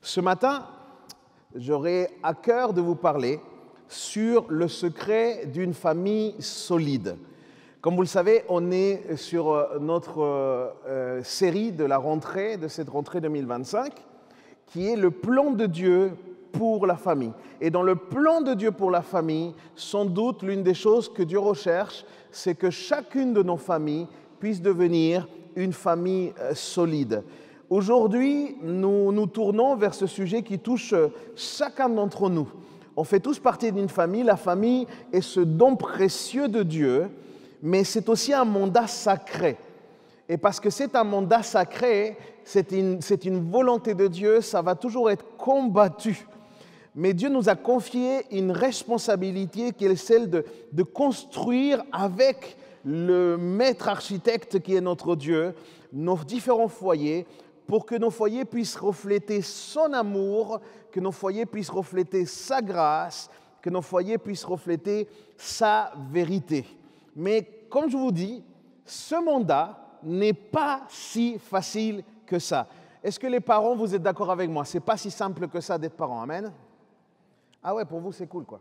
Ce matin, j'aurai à cœur de vous parler sur le secret d'une famille solide. Comme vous le savez, on est sur notre série de la rentrée, de cette rentrée 2025, qui est le plan de Dieu pour la famille. Et dans le plan de Dieu pour la famille, sans doute l'une des choses que Dieu recherche, c'est que chacune de nos familles puisse devenir une famille solide. Aujourd'hui, nous nous tournons vers ce sujet qui touche chacun d'entre nous. On fait tous partie d'une famille. La famille est ce don précieux de Dieu, mais c'est aussi un mandat sacré. Et parce que c'est un mandat sacré, c'est une volonté de Dieu, ça va toujours être combattu. Mais Dieu nous a confié une responsabilité qui est celle de construire avec le maître architecte qui est notre Dieu, nos différents foyers, pour que nos foyers puissent refléter son amour, que nos foyers puissent refléter sa grâce, que nos foyers puissent refléter sa vérité. Mais comme je vous dis, ce mandat n'est pas si facile que ça. Est-ce que les parents, vous êtes d'accord avec moi? Ce n'est pas si simple que ça d'être parent, amen? Ah ouais, pour vous c'est cool quoi.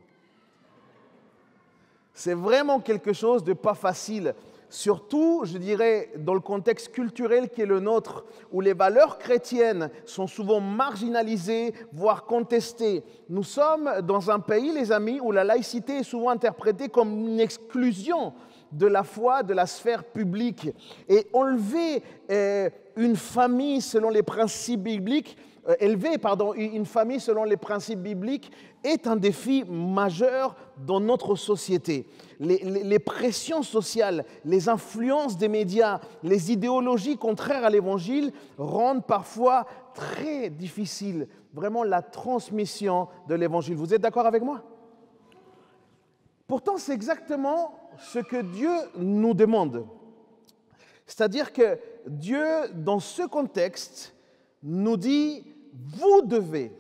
C'est vraiment quelque chose de pas facile. Surtout, je dirais, dans le contexte culturel qui est le nôtre, où les valeurs chrétiennes sont souvent marginalisées, voire contestées. Nous sommes dans un pays, les amis, où la laïcité est souvent interprétée comme une exclusion de la foi, de la sphère publique. Et enlever une famille selon les principes bibliques, une famille selon les principes bibliques est un défi majeur dans notre société. Les pressions sociales, les influences des médias, les idéologies contraires à l'Évangile rendent parfois très difficile vraiment la transmission de l'Évangile. Vous êtes d'accord avec moi? Pourtant, c'est exactement ce que Dieu nous demande. C'est-à-dire que Dieu, dans ce contexte, nous dit, vous devez,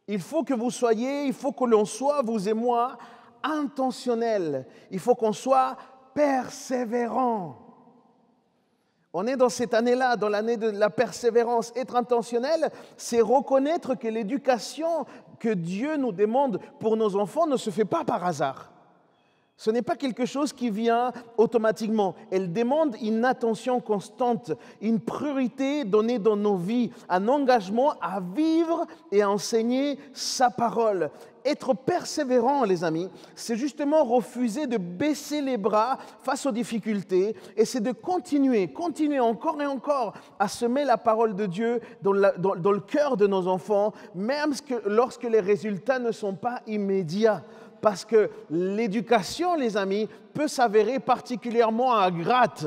il faut que vous soyez, il faut que l'on soit, vous et moi, intentionnels. Il faut qu'on soit persévérant. On est dans cette année-là, dans l'année de la persévérance. Être intentionnel, c'est reconnaître que l'éducation que Dieu nous demande pour nos enfants ne se fait pas par hasard. Ce n'est pas quelque chose qui vient automatiquement. Elle demande une attention constante, une priorité donnée dans nos vies, un engagement à vivre et à enseigner sa parole. Être persévérant, les amis, c'est justement refuser de baisser les bras face aux difficultés et c'est de continuer encore et encore à semer la parole de Dieu dans le cœur de nos enfants, même lorsque les résultats ne sont pas immédiats. Parce que l'éducation, les amis, peut s'avérer particulièrement ingrate.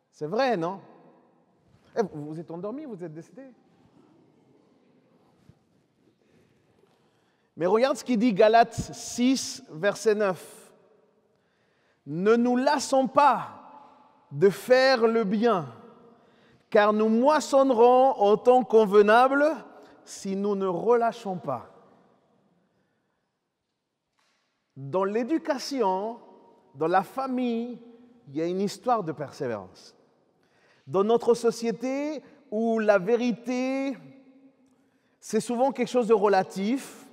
C'est vrai, non? Vous êtes endormi, vous êtes décédé? Mais regarde ce qu'il dit Galates 6, verset 9. Ne nous lassons pas de faire le bien, car nous moissonnerons au temps convenable si nous ne relâchons pas. Dans l'éducation, dans la famille, il y a une histoire de persévérance. Dans notre société où la vérité, c'est souvent quelque chose de relatif,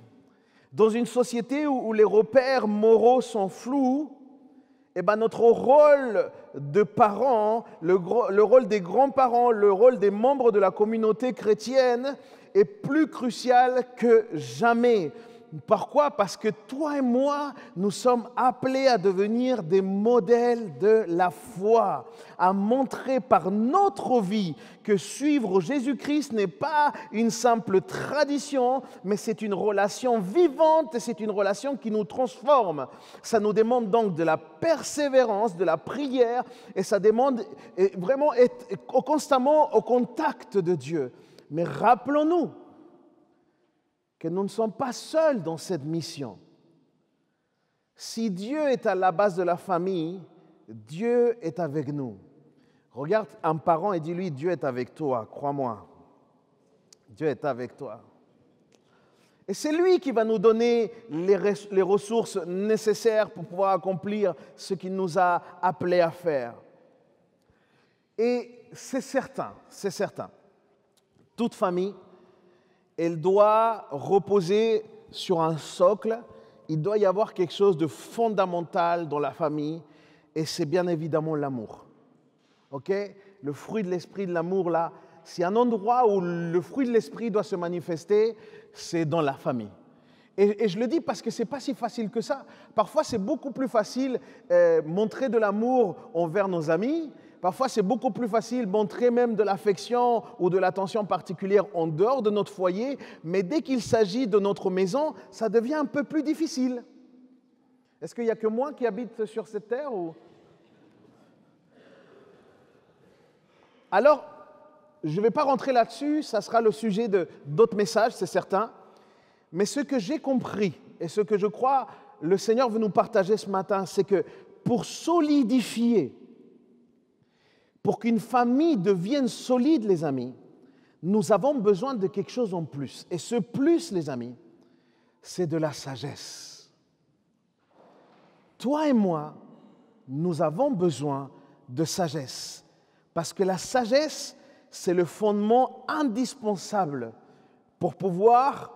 dans une société où les repères moraux sont flous, eh ben notre rôle de parents, le rôle des grands-parents, le rôle des membres de la communauté chrétienne est plus crucial que jamais. Pourquoi? Parce que toi et moi, nous sommes appelés à devenir des modèles de la foi, à montrer par notre vie que suivre Jésus-Christ n'est pas une simple tradition, mais c'est une relation vivante, c'est une relation qui nous transforme. Ça nous demande donc de la persévérance, de la prière, et ça demande vraiment être constamment au contact de Dieu. Mais rappelons-nous que nous ne sommes pas seuls dans cette mission. Si Dieu est à la base de la famille, Dieu est avec nous. Regarde un parent et dis-lui, Dieu est avec toi, crois-moi. Dieu est avec toi. Et c'est lui qui va nous donner les ressources nécessaires pour pouvoir accomplir ce qu'il nous a appelés à faire. Et c'est certain, toute famille elle doit reposer sur un socle. Il doit y avoir quelque chose de fondamental dans la famille, et c'est bien évidemment l'amour. Ok? Le fruit de l'esprit de l'amour, là, s'il y a un endroit où le fruit de l'esprit doit se manifester, c'est dans la famille. Et je le dis parce que ce n'est pas si facile que ça. Parfois, c'est beaucoup plus facile montrer de l'amour envers nos amis. Parfois, c'est beaucoup plus facile montrer même de l'affection ou de l'attention particulière en dehors de notre foyer. Mais dès qu'il s'agit de notre maison, ça devient un peu plus difficile. Est-ce qu'il n'y a que moi qui habite sur cette terre ou... Alors, je ne vais pas rentrer là-dessus, ça sera le sujet d'autres messages, c'est certain. Mais ce que j'ai compris et ce que je crois le Seigneur veut nous partager ce matin, c'est que pour solidifier, pour qu'une famille devienne solide, les amis, nous avons besoin de quelque chose en plus. Et ce plus, les amis, c'est de la sagesse. Toi et moi, nous avons besoin de sagesse. Parce que la sagesse, c'est le fondement indispensable pour pouvoir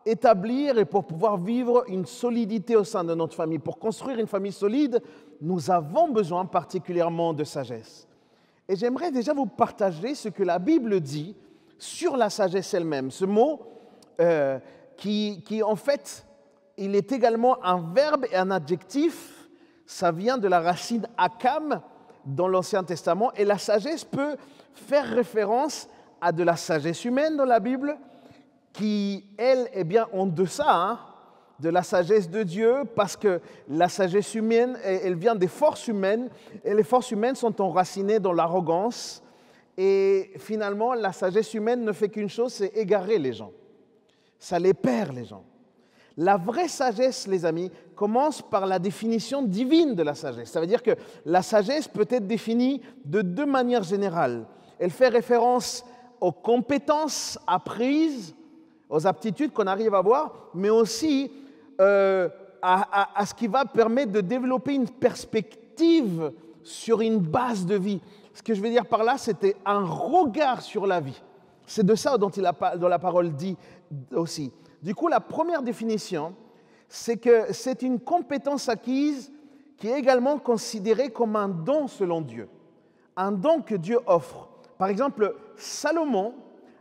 établir et pour pouvoir vivre une solidité au sein de notre famille. Pour construire une famille solide, nous avons besoin particulièrement de sagesse. Et j'aimerais déjà vous partager ce que la Bible dit sur la sagesse elle-même. Ce mot qui en fait, il est également un verbe et un adjectif. Ça vient de la racine akam dans l'Ancien Testament. Et la sagesse peut faire référence à de la sagesse humaine dans la Bible, qui, elle, est bien en deçà de la sagesse de Dieu, parce que la sagesse humaine, elle vient des forces humaines, et les forces humaines sont enracinées dans l'arrogance, et finalement, la sagesse humaine ne fait qu'une chose, c'est égarer les gens. Ça les perd, les gens. La vraie sagesse, les amis, commence par la définition divine de la sagesse. Ça veut dire que la sagesse peut être définie de deux manières générales. Elle fait référence aux compétences apprises, aux aptitudes qu'on arrive à avoir, mais aussi à ce qui va permettre de développer une perspective sur une base de vie. Ce que je veux dire par là, c'était un regard sur la vie. C'est de ça dont la parole dit aussi. Du coup, la première définition, c'est que c'est une compétence acquise qui est également considérée comme un don selon Dieu. Un don que Dieu offre. Par exemple, Salomon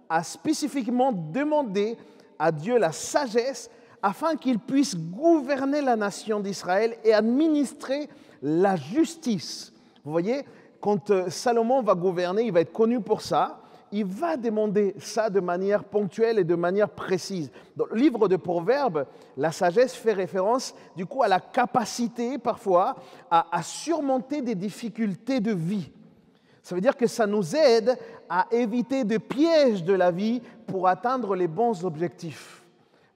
a spécifiquement demandé à Dieu la sagesse afin qu'il puisse gouverner la nation d'Israël et administrer la justice. Vous voyez, quand Salomon va gouverner, il va être connu pour ça. Il va demander ça de manière ponctuelle et de manière précise. Dans le livre de Proverbes, la sagesse fait référence du coup à la capacité parfois à surmonter des difficultés de vie. Ça veut dire que ça nous aide à éviter des pièges de la vie pour atteindre les bons objectifs.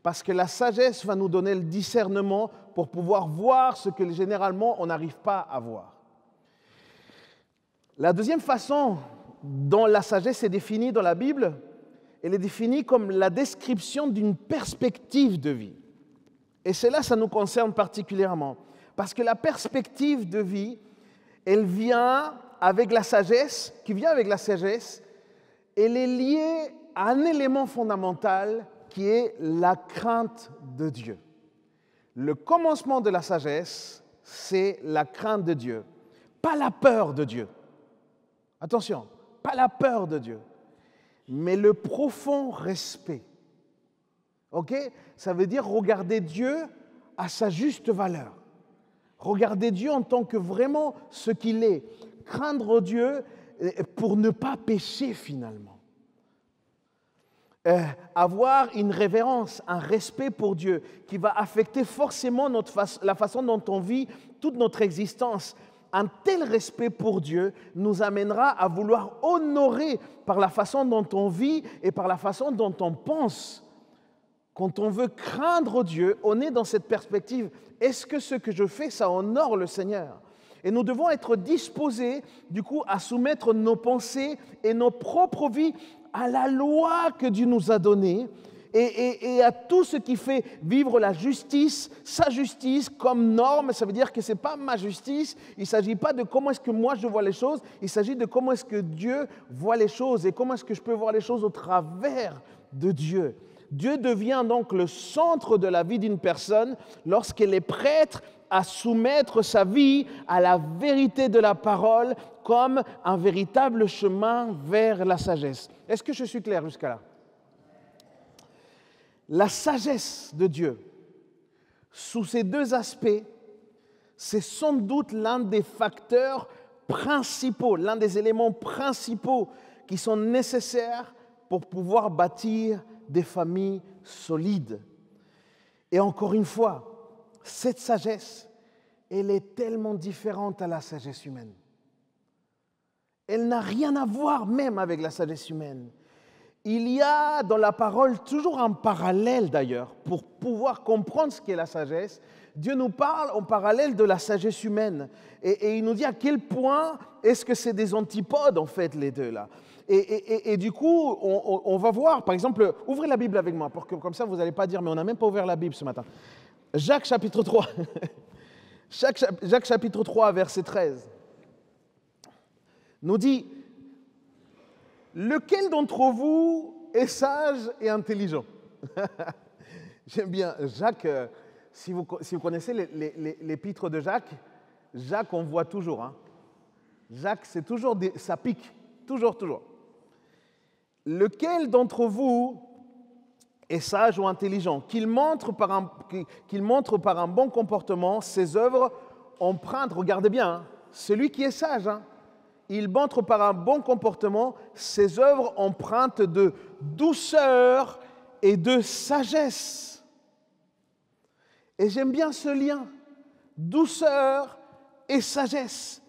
Parce que la sagesse va nous donner le discernement pour pouvoir voir ce que généralement on n'arrive pas à voir. La deuxième façon dont la sagesse est définie dans la Bible, elle est définie comme la description d'une perspective de vie. Et cela, ça nous concerne particulièrement. Parce que la perspective de vie, elle vient avec la sagesse, elle est liée à un élément fondamental qui est la crainte de Dieu. Le commencement de la sagesse, c'est la crainte de Dieu, pas la peur de Dieu. Attention, pas la peur de Dieu, mais le profond respect. Ok? Ça veut dire regarder Dieu à sa juste valeur. Regarder Dieu en tant que vraiment ce qu'il est. Craindre Dieu pour ne pas pécher finalement. Avoir une révérence, un respect pour Dieu qui va affecter forcément la façon dont on vit toute notre existence. Un tel respect pour Dieu nous amènera à vouloir honorer par la façon dont on vit et par la façon dont on pense. Quand on veut craindre Dieu, on est dans cette perspective. Est-ce que ce que je fais, ça honore le Seigneur ? Et nous devons être disposés, du coup, à soumettre nos pensées et nos propres vies à la loi que Dieu nous a donnée et à tout ce qui fait vivre la justice, sa justice comme norme. Ça veut dire que ce n'est pas ma justice, il ne s'agit pas de comment est-ce que moi je vois les choses, il s'agit de comment est-ce que Dieu voit les choses et comment est-ce que je peux voir les choses au travers de Dieu. Dieu devient donc le centre de la vie d'une personne lorsqu'elle est prête à soumettre sa vie à la vérité de la parole comme un véritable chemin vers la sagesse. Est-ce que je suis clair jusqu'à là? La sagesse de Dieu, sous ces deux aspects, c'est sans doute l'un des facteurs principaux, l'un des éléments principaux qui sont nécessaires pour pouvoir bâtir des familles solides. Et encore une fois, cette sagesse, elle est tellement différente à la sagesse humaine. Elle n'a rien à voir même avec la sagesse humaine. Il y a dans la parole toujours un parallèle d'ailleurs pour pouvoir comprendre ce qu'est la sagesse. Dieu nous parle en parallèle de la sagesse humaine et il nous dit à quel point est-ce que c'est des antipodes en fait les deux là. Et du coup, on va voir, par exemple, ouvrez la Bible avec moi, pour que comme ça vous n'allez pas dire mais on n'a même pas ouvert la Bible ce matin. Jacques chapitre 3, Jacques chapitre 3 verset 13 nous dit: lequel d'entre vous est sage et intelligent? J'aime bien Jacques, si vous connaissez l'épître de Jacques, Jacques on voit toujours. Hein. Jacques, c'est toujours, ça pique, toujours. Lequel d'entre vous est sage ou intelligent? Qu'il montre par un bon comportement ses œuvres empreintes, regardez bien, hein, celui qui est sage, hein, il montre par un bon comportement ses œuvres empreintes de douceur et de sagesse. Et j'aime bien ce lien, douceur et sagesse.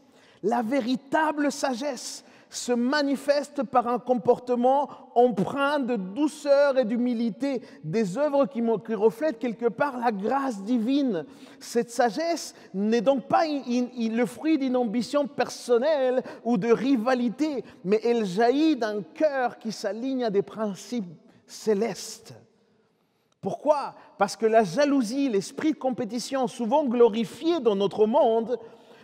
La véritable sagesse se manifeste par un comportement empreint de douceur et d'humilité, des œuvres qui reflètent quelque part la grâce divine. Cette sagesse n'est donc pas le fruit d'une ambition personnelle ou de rivalité, mais elle jaillit d'un cœur qui s'aligne à des principes célestes. Pourquoi? Parce que la jalousie, l'esprit de compétition, souvent glorifiés dans notre monde,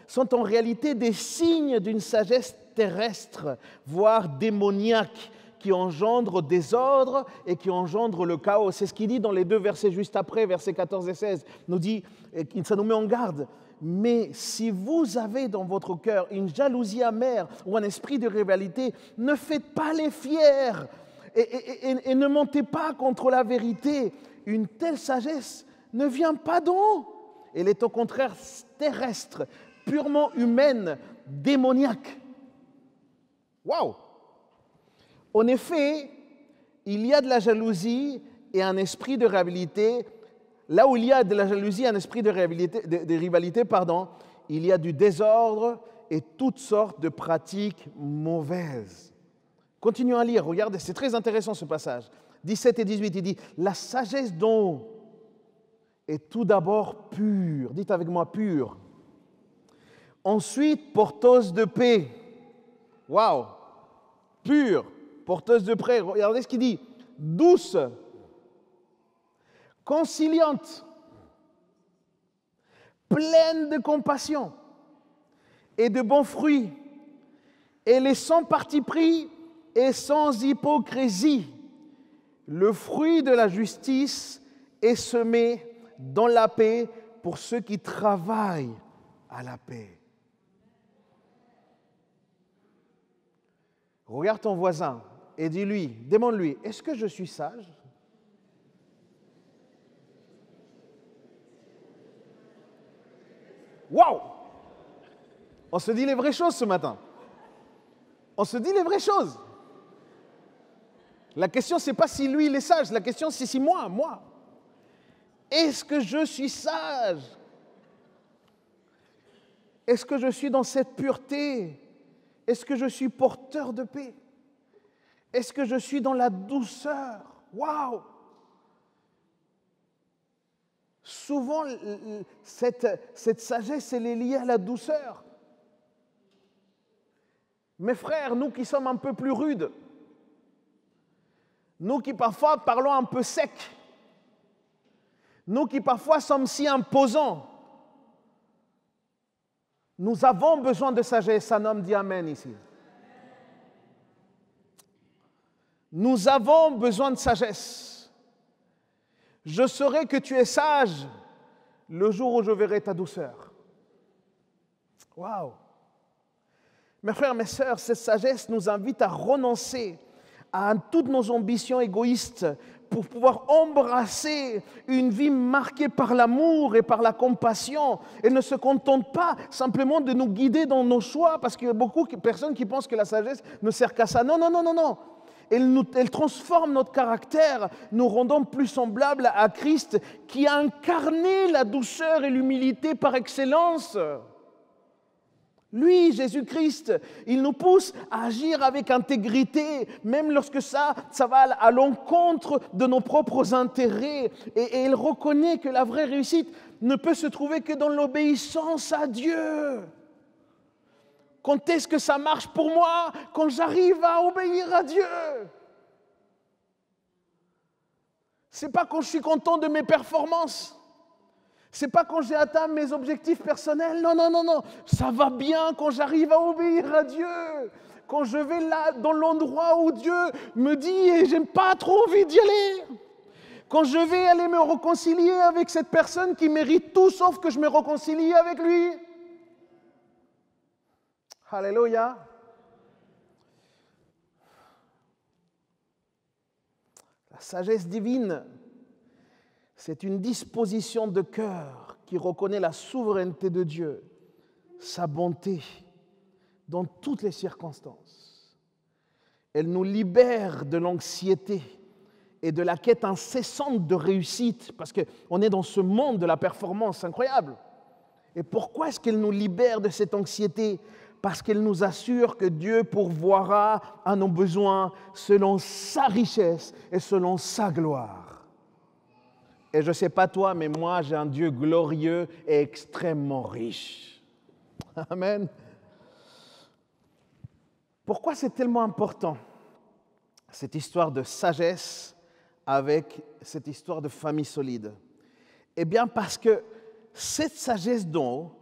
sont en réalité des signes d'une sagesse terrestre, voire démoniaque, qui engendre désordre et qui engendre le chaos. C'est ce qu'il dit dans les deux versets juste après, versets 14 et 16. Nous dit, ça nous met en garde. Mais si vous avez dans votre cœur une jalousie amère ou un esprit de rivalité, ne faites pas les fiers et ne montez pas contre la vérité. Une telle sagesse ne vient pas d'en haut. Elle est au contraire terrestre, purement humaine, démoniaque. Waouh! En effet, il y a de la jalousie et un esprit de rivalité. Là où il y a de la jalousie et un esprit de rivalité, il y a du désordre et toutes sortes de pratiques mauvaises. Continuons à lire, regardez, c'est très intéressant ce passage. 17 et 18, il dit « La sagesse d'en haut est tout d'abord pure. » Dites avec moi « pure. » Ensuite, porteuse de paix. Waouh! Pure, porteuse de paix. Regardez ce qu'il dit. Douce, conciliante, pleine de compassion et de bons fruits. Elle est sans parti pris et sans hypocrisie. Le fruit de la justice est semé dans la paix pour ceux qui travaillent à la paix. Regarde ton voisin et dis-lui, demande-lui, est-ce que je suis sage? Waouh! On se dit les vraies choses ce matin. On se dit les vraies choses. La question, ce n'est pas si lui, il est sage. La question, c'est si moi. Est-ce que je suis sage? Est-ce que je suis dans cette pureté? Est-ce que je suis porteur de paix? Est-ce que je suis dans la douceur? Waouh! Souvent, cette sagesse, elle est liée à la douceur. Mes frères, nous qui sommes un peu plus rudes, nous qui parfois parlons un peu sec, nous qui parfois sommes si imposants, nous avons besoin de sagesse. Un homme dit Amen ici. Nous avons besoin de sagesse. Je saurai que tu es sage le jour où je verrai ta douceur. Waouh! Mes frères, mes sœurs, cette sagesse nous invite à renoncer à toutes nos ambitions égoïstes pour pouvoir embrasser une vie marquée par l'amour et par la compassion. Elle ne se contente pas simplement de nous guider dans nos choix, parce qu'il y a beaucoup de personnes qui pensent que la sagesse ne sert qu'à ça. Non, non, non, non, non. Elle transforme notre caractère, nous rendant plus semblables à Christ qui a incarné la douceur et l'humilité par excellence. Lui, Jésus-Christ, il nous pousse à agir avec intégrité, même lorsque ça va à l'encontre de nos propres intérêts. Et il reconnaît que la vraie réussite ne peut se trouver que dans l'obéissance à Dieu. Quand est-ce que ça marche pour moi? Quand j'arrive à obéir à Dieu. C'est pas quand je suis content de mes performances. C'est pas quand j'ai atteint mes objectifs personnels. Non, non, non, non. Ça va bien quand j'arrive à obéir à Dieu. Quand je vais là, dans l'endroit où Dieu me dit et j'ai pas trop envie d'y aller. Quand je vais aller me réconcilier avec cette personne qui mérite tout sauf que je me réconcilie avec lui. Alléluia. La sagesse divine, c'est une disposition de cœur qui reconnaît la souveraineté de Dieu, sa bonté dans toutes les circonstances. Elle nous libère de l'anxiété et de la quête incessante de réussite, parce qu'on est dans ce monde de la performance incroyable. Et pourquoi est-ce qu'elle nous libère de cette anxiété? Parce qu'elle nous assure que Dieu pourvoira à nos besoins selon sa richesse et selon sa gloire. Et je ne sais pas toi, mais moi, j'ai un Dieu glorieux et extrêmement riche. Amen. Pourquoi c'est tellement important, cette histoire de sagesse avec cette histoire de famille solide? Eh bien, parce que cette sagesse d'en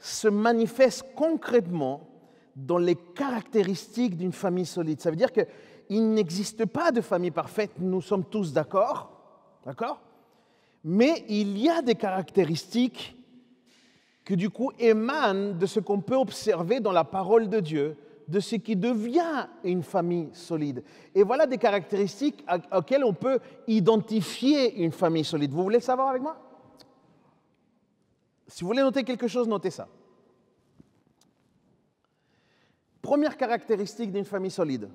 se manifeste concrètement dans les caractéristiques d'une famille solide. Ça veut dire qu'il n'existe pas de famille parfaite, nous sommes tous d'accord? D'accord? Mais il y a des caractéristiques qui du coup émanent de ce qu'on peut observer dans la parole de Dieu, de ce qui devient une famille solide. Et voilà des caractéristiques auxquelles on peut identifier une famille solide. Vous voulez le savoir avec moi? Si vous voulez noter quelque chose, notez ça. Première caractéristique d'une famille solide,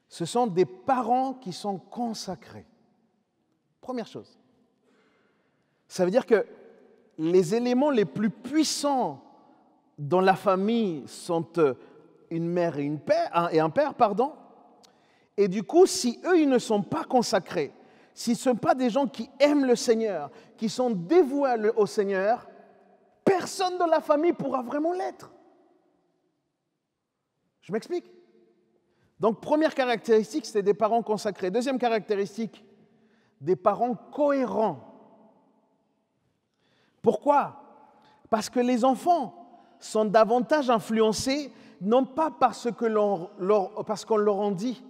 ce sont des parents qui sont consacrés. Première chose. Ça veut dire que les éléments les plus puissants dans la famille sont une mère et un père, Et du coup, si eux, ils ne sont pas consacrés, s'ils ne sont pas des gens qui aiment le Seigneur, qui sont dévoués au Seigneur, personne dans la famille pourra vraiment l'être. Je m'explique. Donc, première caractéristique, c'est des parents consacrés. Deuxième caractéristique, des parents cohérents. Pourquoi? Parce que les enfants sont davantage influencés, non pas parce qu'on leur en dit,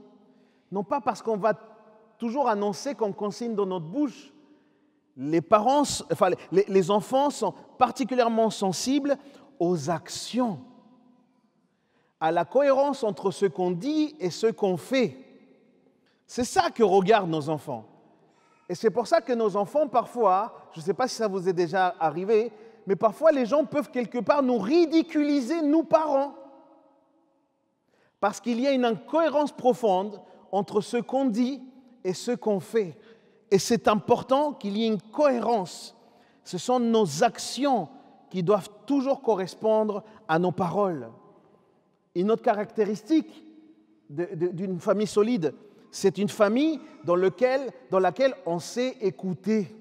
non pas parce qu'on va toujours annoncer qu'on consigne dans notre bouche. Les enfants sont particulièrement sensibles aux actions, à la cohérence entre ce qu'on dit et ce qu'on fait. C'est ça que regardent nos enfants. Et c'est pour ça que nos enfants, parfois, je ne sais pas si ça vous est déjà arrivé, mais parfois les gens peuvent quelque part nous ridiculiser, nous parents, parce qu'il y a une incohérence profonde entre ce qu'on dit et ce qu'on fait. Et c'est important qu'il y ait une cohérence. Ce sont nos actions qui doivent toujours correspondre à nos paroles. Une autre caractéristique d'une famille solide, c'est une famille dans laquelle on sait écouter.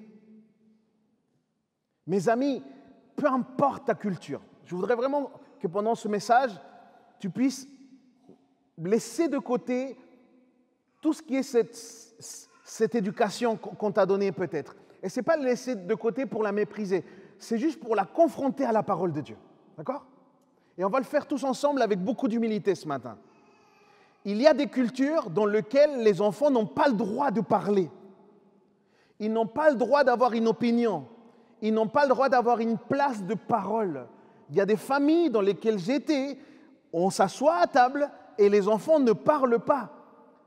Mes amis, peu importe ta culture, je voudrais vraiment que pendant ce message, tu puisses laisser de côté tout ce qui est cette éducation qu'on t'a donnée peut-être. Et ce n'est pas le laisser de côté pour la mépriser, c'est juste pour la confronter à la parole de Dieu. D'accord ? Et on va le faire tous ensemble avec beaucoup d'humilité ce matin. Il y a des cultures dans lesquelles les enfants n'ont pas le droit de parler. ils n'ont pas le droit d'avoir une opinion. Ils n'ont pas le droit d'avoir une place de parole. Il y a des familles dans lesquelles j'étais, on s'assoit à table et les enfants ne parlent pas.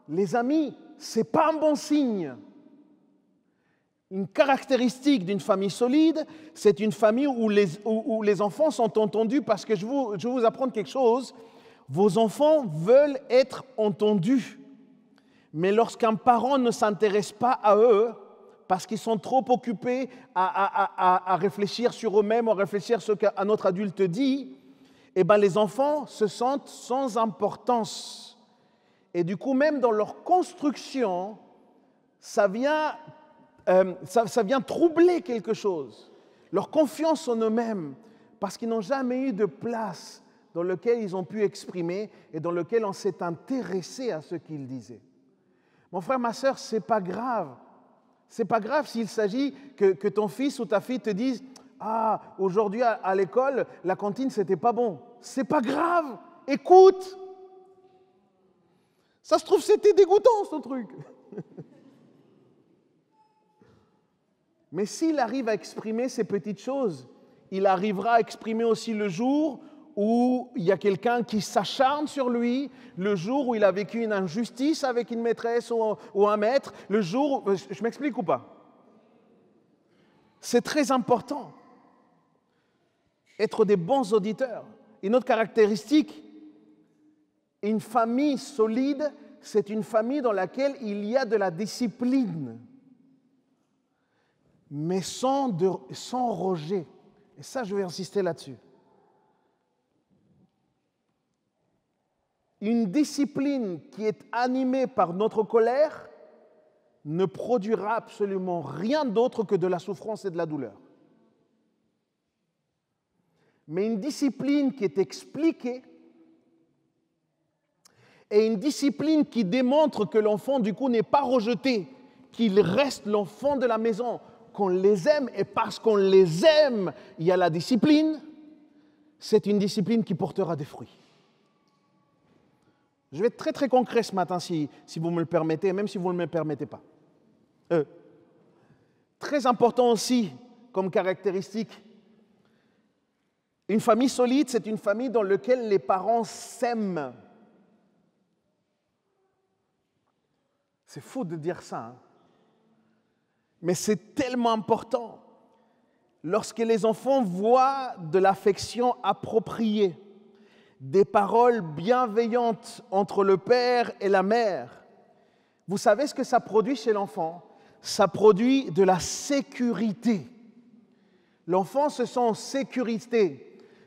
Les amis, ce n'est pas un bon signe. Une caractéristique d'une famille solide, c'est une famille où les enfants sont entendus, parce que je vais vous apprendre quelque chose. Vos enfants veulent être entendus. Mais lorsqu'un parent ne s'intéresse pas à eux, parce qu'ils sont trop occupés à réfléchir sur eux-mêmes, à réfléchir sur ce qu'un autre adulte dit, eh bien les enfants se sentent sans importance. Et du coup, même dans leur construction, ça vient troubler quelque chose. Leur confiance en eux-mêmes, parce qu'ils n'ont jamais eu de place dans laquelle ils ont pu exprimer et dans laquelle on s'est intéressé à ce qu'ils disaient. Mon frère, ma sœur, ce n'est pas grave. Ce n'est pas grave s'il s'agit que ton fils ou ta fille te dise « Ah, aujourd'hui à l'école, la cantine, c'était pas bon. » Ce n'est pas grave. Écoute. Ça se trouve, c'était dégoûtant, ce truc. Mais s'il arrive à exprimer ces petites choses, il arrivera à exprimer aussi le jour où il y a quelqu'un qui s'acharne sur lui, le jour où il a vécu une injustice avec une maîtresse ou un maître, le jour où... Je m'explique ou pas? C'est très important. Être des bons auditeurs. Une autre caractéristique, une famille solide, c'est une famille dans laquelle il y a de la discipline, mais sans rejet. Et ça, je vais insister là-dessus. Une discipline qui est animée par notre colère ne produira absolument rien d'autre que de la souffrance et de la douleur. Mais une discipline qui est expliquée et une discipline qui démontre que l'enfant, du coup, n'est pas rejeté, qu'il reste l'enfant de la maison, qu'on les aime, et parce qu'on les aime, il y a la discipline, c'est une discipline qui portera des fruits. Je vais être très très concret ce matin, si vous me le permettez, même si vous ne me le permettez pas. Très important aussi, comme caractéristique, une famille solide, c'est une famille dans laquelle les parents s'aiment. C'est fou de dire ça, hein? Mais c'est tellement important. Lorsque les enfants voient de l'affection appropriée, des paroles bienveillantes entre le père et la mère, vous savez ce que ça produit chez l'enfant? Ça produit de la sécurité. L'enfant se sent en sécurité.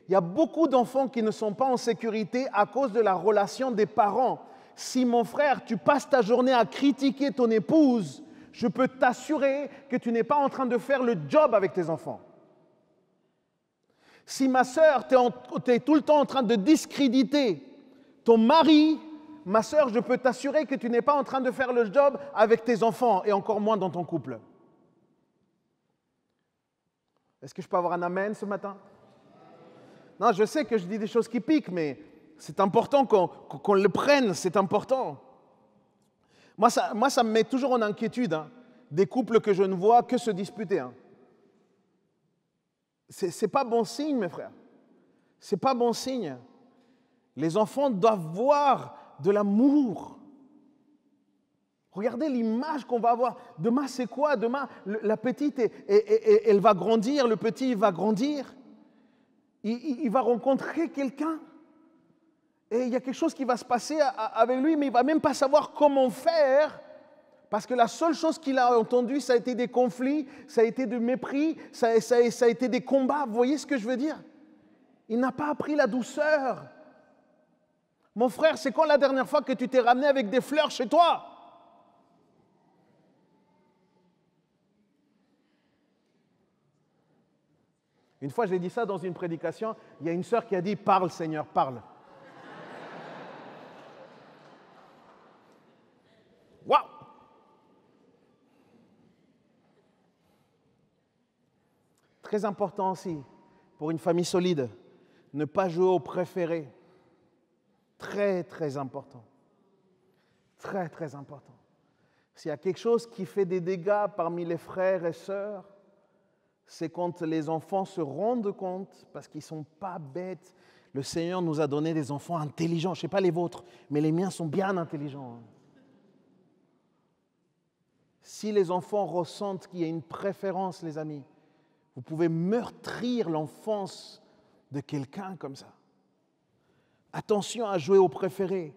Il y a beaucoup d'enfants qui ne sont pas en sécurité à cause de la relation des parents. Si, mon frère, tu passes ta journée à critiquer ton épouse, je peux t'assurer que tu n'es pas en train de faire le job avec tes enfants. Si, ma sœur, tu es tout le temps en train de discréditer ton mari, ma sœur, je peux t'assurer que tu n'es pas en train de faire le job avec tes enfants et encore moins dans ton couple. Est-ce que je peux avoir un amen ce matin? Non, je sais que je dis des choses qui piquent, mais c'est important qu'on le prenne, c'est important. Moi, ça me met toujours en inquiétude, hein, des couples que je ne vois que se disputer. Hein. C'est pas bon signe, mes frères. C'est pas bon signe. Les enfants doivent voir de l'amour. Regardez l'image qu'on va avoir. Demain, c'est quoi? Demain, la petite, elle va grandir, le petit va grandir. Il va rencontrer quelqu'un. Et il y a quelque chose qui va se passer avec lui, mais il ne va même pas savoir comment faire, parce que la seule chose qu'il a entendue, ça a été des conflits, ça a été du mépris, ça a été des combats. Vous voyez ce que je veux dire? Il n'a pas appris la douceur. Mon frère, c'est quand la dernière fois que tu t'es ramené avec des fleurs chez toi? Une fois, j'ai dit ça dans une prédication, il y a une sœur qui a dit « Parle, Seigneur, parle ». Waouh! Très important aussi, pour une famille solide, ne pas jouer au préféré. Très, très important. Très, très important. S'il y a quelque chose qui fait des dégâts parmi les frères et sœurs, c'est quand les enfants se rendent compte, parce qu'ils ne sont pas bêtes. Le Seigneur nous a donné des enfants intelligents. Je ne sais pas les vôtres, mais les miens sont bien intelligents. Si les enfants ressentent qu'il y a une préférence, les amis, vous pouvez meurtrir l'enfance de quelqu'un comme ça. Attention à jouer au préféré.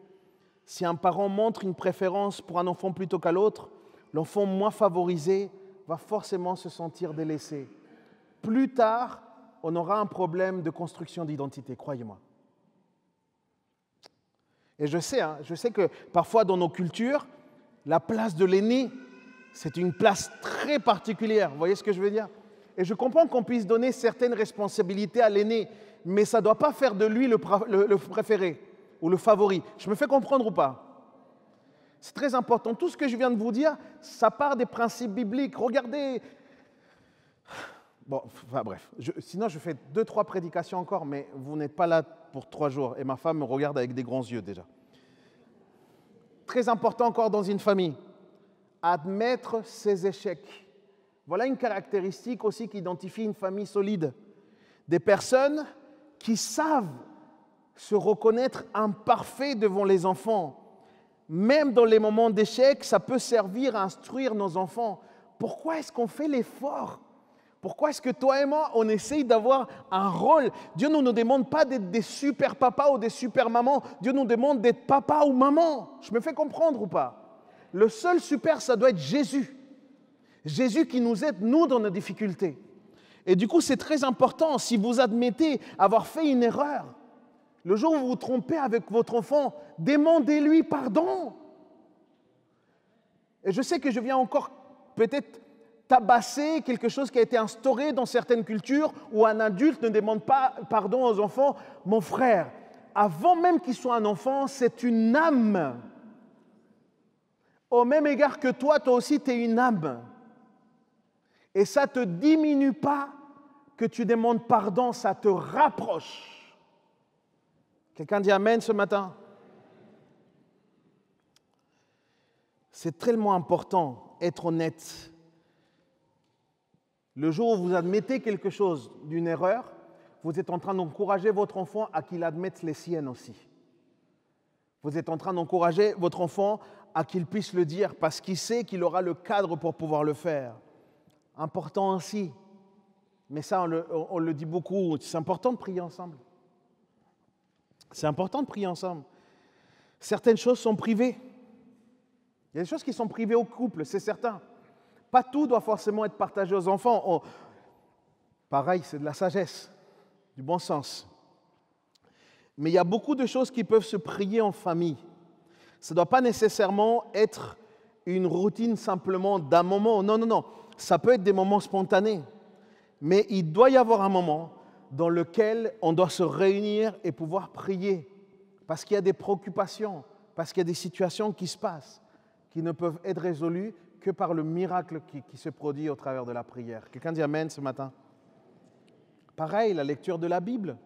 Si un parent montre une préférence pour un enfant plutôt qu'à l'autre, l'enfant moins favorisé va forcément se sentir délaissé. Plus tard, on aura un problème de construction d'identité, croyez-moi. Et je sais que parfois dans nos cultures, la place de l'aîné, c'est une place très particulière. Vous voyez ce que je veux dire? Et je comprends qu'on puisse donner certaines responsabilités à l'aîné, mais ça ne doit pas faire de lui le préféré ou le favori. Je me fais comprendre ou pas? C'est très important. Tout ce que je viens de vous dire, ça part des principes bibliques. Regardez. Bon, enfin bref. Sinon, je fais 2-3 prédications encore, mais vous n'êtes pas là pour 3 jours. Et ma femme me regarde avec des grands yeux déjà. Très important encore dans une famille. Admettre ses échecs. Voilà une caractéristique aussi qui identifie une famille solide. Des personnes qui savent se reconnaître imparfaits devant les enfants. Même dans les moments d'échec, ça peut servir à instruire nos enfants. Pourquoi est-ce qu'on fait l'effort? Pourquoi est-ce que toi et moi, on essaye d'avoir un rôle? Dieu ne nous demande pas d'être des super papas ou des super mamans. Dieu nous demande d'être papa ou maman. Je me fais comprendre ou pas? Le seul super, ça doit être Jésus. Jésus qui nous aide, nous, dans nos difficultés. Et du coup, c'est très important, si vous admettez avoir fait une erreur, le jour où vous vous trompez avec votre enfant, demandez-lui pardon. Et je sais que je viens encore peut-être tabasser quelque chose qui a été instauré dans certaines cultures où un adulte ne demande pas pardon aux enfants. Mon frère, avant même qu'il soit un enfant, c'est une âme. Au même égard que toi aussi, tu es une âme. Et ça ne te diminue pas que tu demandes pardon, ça te rapproche. Quelqu'un dit Amen ce matin? C'est tellement important, être honnête. Le jour où vous admettez quelque chose d'une erreur, vous êtes en train d'encourager votre enfant à qu'il admette les siennes aussi. Vous êtes en train d'encourager votre enfant à qu'il puisse le dire parce qu'il sait qu'il aura le cadre pour pouvoir le faire. Important aussi. Mais ça, on le dit beaucoup, c'est important de prier ensemble. C'est important de prier ensemble. Certaines choses sont privées. Il y a des choses qui sont privées au couple, c'est certain. Pas tout doit forcément être partagé aux enfants. Pareil, c'est de la sagesse, du bon sens. Mais il y a beaucoup de choses qui peuvent se prier en famille. Ça ne doit pas nécessairement être une routine simplement d'un moment. Non, non, non. Ça peut être des moments spontanés. Mais il doit y avoir un moment dans lequel on doit se réunir et pouvoir prier. Parce qu'il y a des préoccupations, parce qu'il y a des situations qui se passent, qui ne peuvent être résolues que par le miracle qui se produit au travers de la prière. Quelqu'un dit Amen ce matin? Pareil, la lecture de la Bible.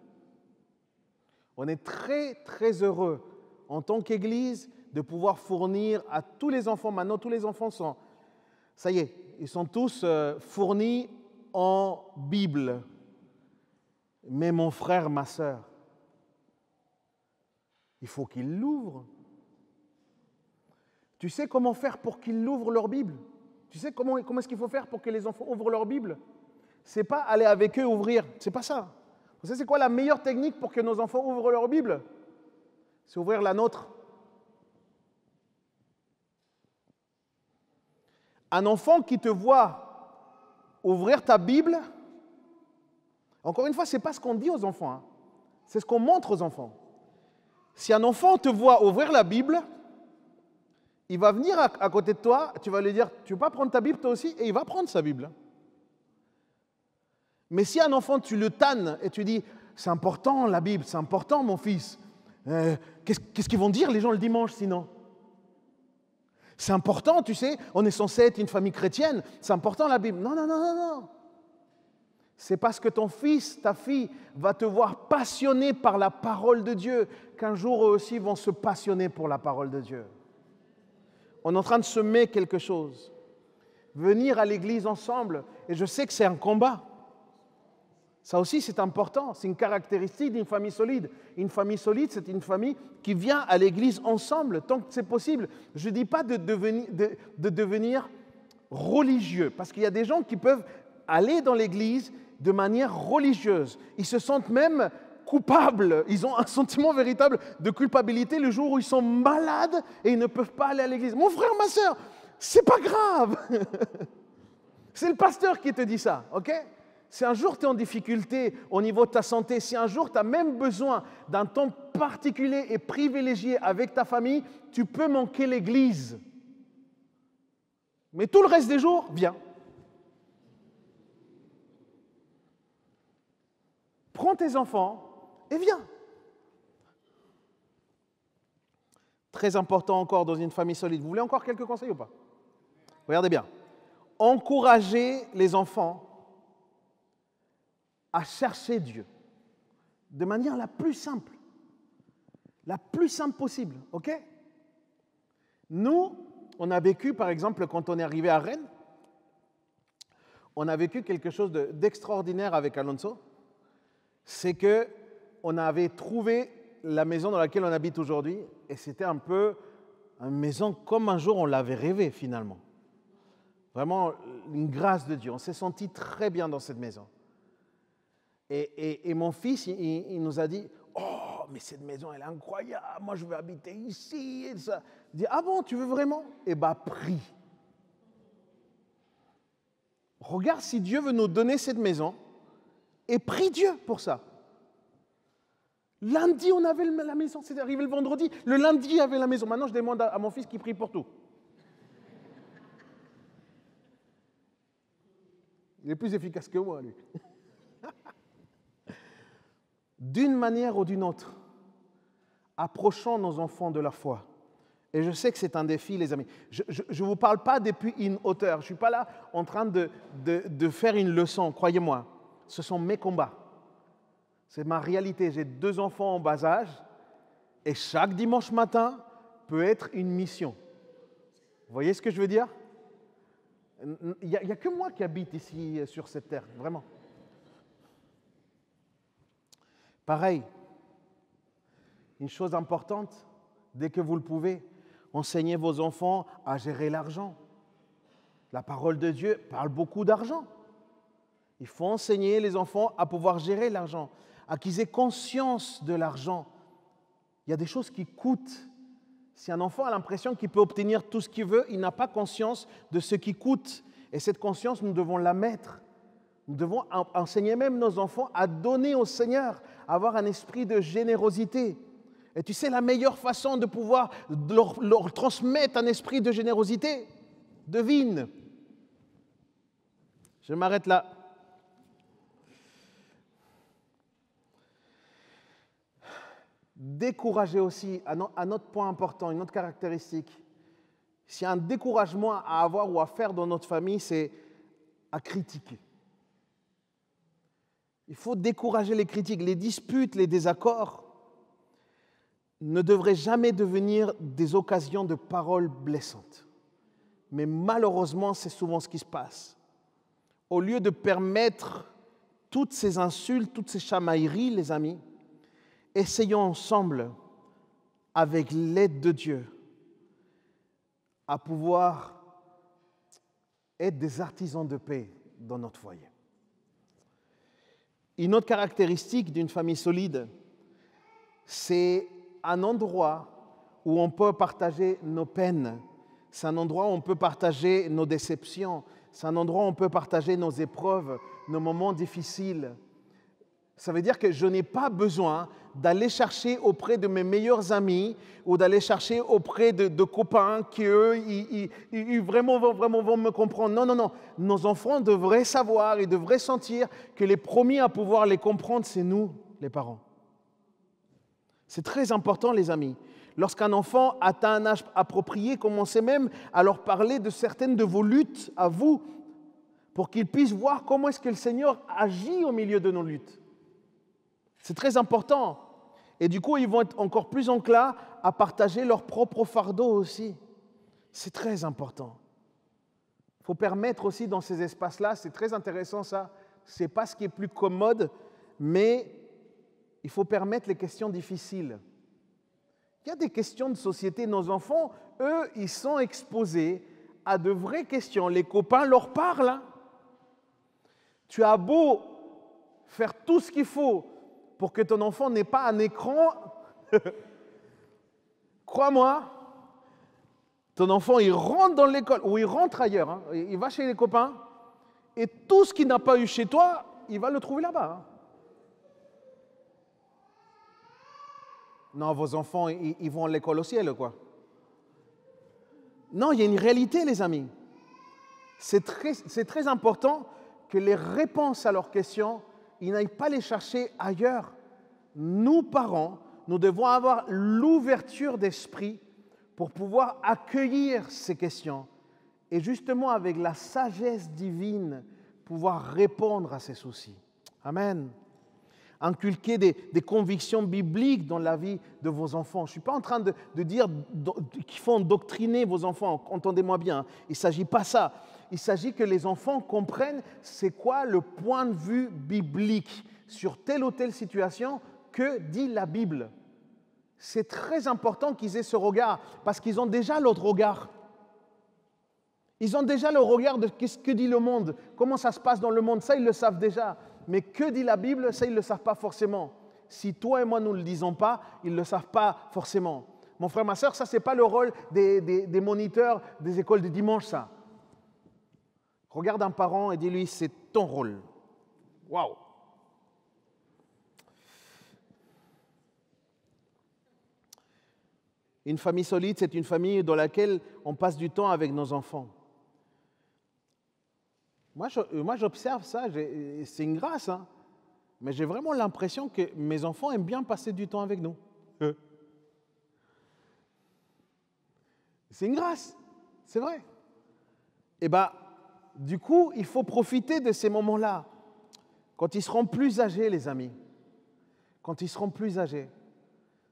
On est très, très heureux en tant qu'Église de pouvoir fournir à tous les enfants. Maintenant, tous les enfants sont, ça y est, ils sont tous fournis en Bible. Mais mon frère, ma sœur, il faut qu'ils l'ouvrent. Tu sais comment faire pour qu'ils l'ouvrent leur Bible? Tu sais comment est-ce qu'il faut faire pour que les enfants ouvrent leur Bible? Ce n'est pas aller avec eux ouvrir, ce n'est pas ça. Vous savez c'est quoi la meilleure technique pour que nos enfants ouvrent leur Bible? C'est ouvrir la nôtre. Un enfant qui te voit ouvrir ta Bible, encore une fois, ce n'est pas ce qu'on dit aux enfants, hein. C'est ce qu'on montre aux enfants. Si un enfant te voit ouvrir la Bible, il va venir à côté de toi, tu vas lui dire, tu ne veux pas prendre ta Bible toi aussi? Et il va prendre sa Bible. Mais si un enfant, tu le tannes et tu dis, c'est important la Bible, c'est important mon fils, qu'est-ce qu'ils vont dire les gens le dimanche sinon? C'est important, tu sais, on est censé être une famille chrétienne, c'est important la Bible. Non, non, non, non, non. C'est parce que ton fils, ta fille va te voir passionné par la parole de Dieu qu'un jour eux aussi vont se passionner pour la parole de Dieu. On est en train de semer quelque chose. Venir à l'église ensemble, et je sais que c'est un combat. Ça aussi, c'est important. C'est une caractéristique d'une famille solide. Une famille solide, c'est une famille qui vient à l'église ensemble, tant que c'est possible. Je ne dis pas de devenir religieux, parce qu'il y a des gens qui peuvent aller dans l'église de manière religieuse. Ils se sentent même coupables. Ils ont un sentiment véritable de culpabilité le jour où ils sont malades et ils ne peuvent pas aller à l'église. Mon frère, ma soeur, c'est pas grave. C'est le pasteur qui te dit ça, ok? Si un jour tu es en difficulté au niveau de ta santé, si un jour tu as même besoin d'un temps particulier et privilégié avec ta famille, tu peux manquer l'église. Mais tout le reste des jours, viens. Prends tes enfants et viens. Très important encore dans une famille solide. Vous voulez encore quelques conseils ou pas? Regardez bien. Encouragez les enfants à chercher Dieu de manière la plus simple possible, ok? Nous, on a vécu, par exemple, quand on est arrivé à Rennes, on a vécu quelque chose d'extraordinaire avec Alonso, c'est qu'on avait trouvé la maison dans laquelle on habite aujourd'hui, et c'était un peu une maison comme un jour on l'avait rêvé finalement. Vraiment une grâce de Dieu, on s'est senti très bien dans cette maison. Et mon fils, il nous a dit, « Oh, mais cette maison, elle est incroyable, moi je veux habiter ici. » et ça. Il dit, « Ah bon, tu veux vraiment ?» Eh bien, prie. Regarde si Dieu veut nous donner cette maison et prie Dieu pour ça. Lundi, on avait la maison, c'est arrivé le vendredi, le lundi, il y avait la maison. Maintenant, je demande à mon fils qui prie pour tout. Il est plus efficace que moi, lui. D'une manière ou d'une autre, approchons nos enfants de la foi. Et je sais que c'est un défi, les amis. Je ne vous parle pas depuis une hauteur. Je ne suis pas là en train de faire une leçon, croyez-moi. Ce sont mes combats. C'est ma réalité. J'ai 2 enfants en bas âge et chaque dimanche matin peut être une mission. Vous voyez ce que je veux dire? Il n'y a que moi qui habite ici sur cette terre, vraiment. Pareil, une chose importante, dès que vous le pouvez, enseignez vos enfants à gérer l'argent. La parole de Dieu parle beaucoup d'argent. Il faut enseigner les enfants à pouvoir gérer l'argent, à qu'ils aient conscience de l'argent. Il y a des choses qui coûtent. Si un enfant a l'impression qu'il peut obtenir tout ce qu'il veut, il n'a pas conscience de ce qui coûte. Et cette conscience, nous devons la mettre. Nous devons enseigner même nos enfants à donner au Seigneur, à avoir un esprit de générosité. Et tu sais, la meilleure façon de pouvoir leur transmettre un esprit de générosité, devine. Je m'arrête là. Décourager aussi, un autre point important, une autre caractéristique. S'il y a un découragement à avoir ou à faire dans notre famille, c'est à critiquer. Il faut décourager les critiques. Les disputes, les désaccords ne devraient jamais devenir des occasions de paroles blessantes. Mais malheureusement, c'est souvent ce qui se passe. Au lieu de permettre toutes ces insultes, toutes ces chamailleries, les amis, essayons ensemble, avec l'aide de Dieu, à pouvoir être des artisans de paix dans notre foyer. Une autre caractéristique d'une famille solide, c'est un endroit où on peut partager nos peines, c'est un endroit où on peut partager nos déceptions, c'est un endroit où on peut partager nos épreuves, nos moments difficiles. Ça veut dire que je n'ai pas besoin d'aller chercher auprès de mes meilleurs amis ou d'aller chercher auprès de copains qui, eux, ils vraiment vont me comprendre. Non, non, non. Nos enfants devraient savoir et devraient sentir que les premiers à pouvoir les comprendre, c'est nous, les parents. C'est très important, les amis. Lorsqu'un enfant atteint un âge approprié, commencez même à leur parler de certaines de vos luttes à vous pour qu'ils puissent voir comment est-ce que le Seigneur agit au milieu de nos luttes. C'est très important. Et du coup, ils vont être encore plus enclins à partager leur propre fardeau aussi. C'est très important. Il faut permettre aussi dans ces espaces-là, c'est très intéressant ça, ce n'est pas ce qui est plus commode, mais il faut permettre les questions difficiles. Il y a des questions de société. Nos enfants, eux, ils sont exposés à de vraies questions. Les copains leur parlent. Hein. Tu as beau faire tout ce qu'il faut pour que ton enfant n'ait pas un écran, crois-moi, ton enfant, il rentre dans l'école, ou il rentre ailleurs, hein, il va chez les copains, et tout ce qu'il n'a pas eu chez toi, il va le trouver là-bas. Hein. Non, vos enfants, ils vont à l'école au ciel, quoi. Non, il y a une réalité, les amis. C'est très important que les réponses à leurs questions, ils n'aillent pas les chercher ailleurs. Nous, parents, nous devons avoir l'ouverture d'esprit pour pouvoir accueillir ces questions et justement avec la sagesse divine, pouvoir répondre à ces soucis. Amen. Inculquer des convictions bibliques dans la vie de vos enfants. Je ne suis pas en train de dire qu'il faut endoctriner vos enfants, entendez-moi bien, il ne s'agit pas de ça. Il s'agit que les enfants comprennent c'est quoi le point de vue biblique sur telle ou telle situation que dit la Bible. C'est très important qu'ils aient ce regard parce qu'ils ont déjà l'autre regard. Ils ont déjà le regard de ce que dit le monde, comment ça se passe dans le monde, ça ils le savent déjà. Mais que dit la Bible, ça ils ne le savent pas forcément. Si toi et moi nous ne le disons pas, ils ne le savent pas forcément. Mon frère, ma soeur, ça ce n'est pas le rôle des moniteurs des écoles de dimanche, ça. Regarde un parent et dis-lui, c'est ton rôle. Waouh! Une famille solide, c'est une famille dans laquelle on passe du temps avec nos enfants. Moi j'observe ça, c'est une grâce, hein, mais j'ai vraiment l'impression que mes enfants aiment bien passer du temps avec nous. C'est une grâce, c'est vrai. Et bien, du coup, il faut profiter de ces moments-là. Quand ils seront plus âgés, les amis, quand ils seront plus âgés,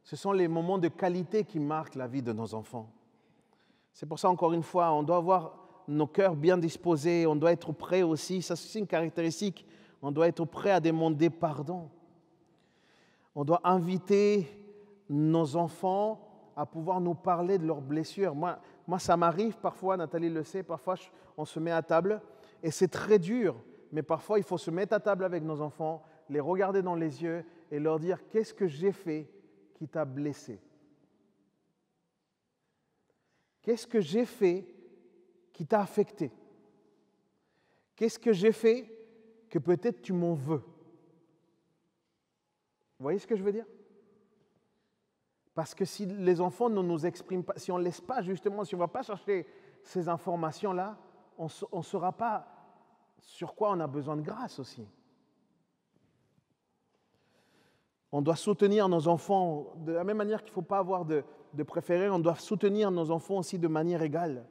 ce sont les moments de qualité qui marquent la vie de nos enfants. C'est pour ça, encore une fois, on doit avoir nos cœurs bien disposés, on doit être prêt aussi, ça c'est une caractéristique, on doit être prêt à demander pardon. On doit inviter nos enfants à pouvoir nous parler de leurs blessures. Moi ça m'arrive parfois, Nathalie le sait, parfois on se met à table et c'est très dur, mais parfois il faut se mettre à table avec nos enfants, les regarder dans les yeux et leur dire « Qu'est-ce que j'ai fait qui t'a blessé ? Qu'est-ce que j'ai fait qui t'a affecté ? Qu'est-ce que j'ai fait que peut-être tu m'en veux ? » Vous voyez ce que je veux dire ? Parce que si les enfants ne nous expriment pas, si on ne laisse pas justement, si on ne va pas chercher ces informations-là, on ne saura pas sur quoi on a besoin de grâce aussi. On doit soutenir nos enfants de la même manière qu'il ne faut pas avoir de préférés, on doit soutenir nos enfants aussi de manière égale.